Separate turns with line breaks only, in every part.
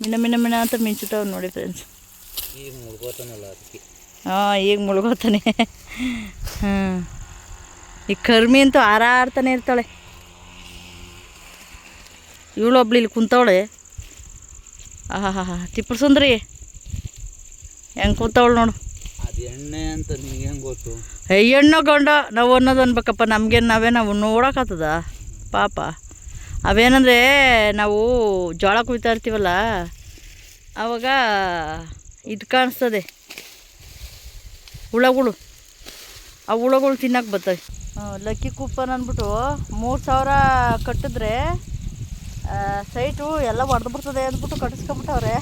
ಮಿನ ಅಂತ ಮಿಂಚುತ್ತಾವೆ ನೋಡಿ ಫ್ರೆಂಡ್ಸ್.
ಈಗ ಮುಳುಗೋತಾನಲ್ಲ ಅದಕ್ಕೆ.
ಹಾಂ, ಈಗ ಮುಳುಗೋತಾನೆ. ಹಾಂ, ಈ ಕರ್ಮಿ ಅಂತೂ ಹಾರಾಡ್ತಾನೆ ಇರ್ತಾಳೆ. ಇವಳೊಬ್ಳು ಇಲ್ಲಿ ಕುಂತವಳೆ. ಆಹಾ ತಿಪ್ಪು ಸುಂದ್ರಿ ಹೆಂಗೆ ಕೂತವಳು ನೋಡು.
ಅದು ಎಣ್ಣೆ ಅಂತ ನಿಮ್ಗೆ ಹೆಂಗೆ ಗೊತ್ತು?
ಹೆಣ್ಣು ಗಂಡ ನಾವು ಅನ್ನೋದು ಅನ್ಬೇಕಪ್ಪ. ನಮಗೇನು ನಾವು ನೋಡೋಕ್ಕಾಗ್ತದ ಪಾಪ. ಅವೇನಂದರೆ ನಾವು ಜೋಳ ಕುಯ್ತಾ ಇರ್ತೀವಲ್ಲ, ಆವಾಗ ಇದು ಕಾಣಿಸ್ತದೆ, ಹುಳಗಳು. ಆ ಹುಳಗಳು ತಿನ್ನಕ್ಕೆ ಬರ್ತವೆ. ಲಕ್ಕಿ ಕೂಪನ್ ಅಂದ್ಬಿಟ್ಟು 3000 ಕಟ್ಟಿದ್ರೆ ಸೈಟು ಎಲ್ಲ ಹೊಡೆದು ಬಿಡ್ತದೆ ಅಂದ್ಬಿಟ್ಟು ಕಟ್ಟಿಸ್ಕೊಂಬಿಟ್ಟವ್ರೆ.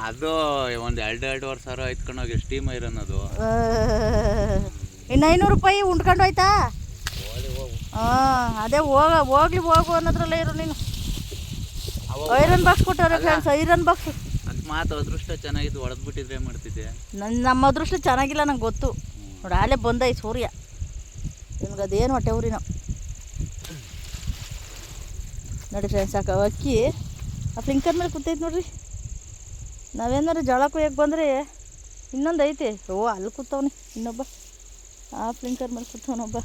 ಅದು ಒಂದು 2-2.5 ಸಾವಿರ ಎತ್ಕೊಂಡೋಗಿ ಸ್ಟೀಮ್ ಐರನ್ ಅದು.
ಇನ್ನು 500 ರೂಪಾಯಿ ಉಂಡ್ಕೊಂಡು ಹೋಯ್ತಾ? ಹಾಂ, ಅದೇ ಹೋಗ್ಲಿ ಹೋಗು ಅನ್ನೋದ್ರಲ್ಲೇ ಇರು ನೀನು. ಐರನ್ ಬಾಕ್ಸ್ ಕೊಟ್ಟವ್ರೆ ಫ್ರೆಂಡ್ಸ್, ಐರನ್ ಬಾಕ್ಸ್.
ಅಕಸ್ಮಾತ್ ಅದೃಷ್ಟ ಚೆನ್ನಾಗಿದ್ದು ಹೊಡೆದ್ಬಿಟ್ಟಿದ್ರೆ ಮಾಡ್ತಿದ್ದೆ.
ನಮ್ಮ ಅದೃಷ್ಟ ಚೆನ್ನಾಗಿಲ್ಲ ನಂಗೆ ಗೊತ್ತು ನೋಡಿ. ಆಲೇ ಬಂದ ಈ ಸೂರ್ಯ ನಿಮ್ಗೆ ಅದೇನು ಹೊಟ್ಟೆ ಊರಿ ನಾವು ನೋಡಿ ಫ್ರೆಂಡ್ಸ್. ಸಾಕು ಅಕ್ಕಿ ಆ ಫ್ಲಿಂಕರ್ ಮೇಲೆ ಕೂತೈತೆ ನೋಡ್ರಿ. ನಾವೇನಾರು ಜೋಳ ಕೊಯ್ಯಕ್ಕೆ ಬಂದರೆ ಇನ್ನೊಂದು ಐತೆ. ಓ, ಅಲ್ಲಿ ಕೂತವನೆ ಇನ್ನೊಬ್ಬ, ಆ ಫ್ಲಿಂಕರ್ ಮೇಲೆ ಕೂತವನೊಬ್ಬ.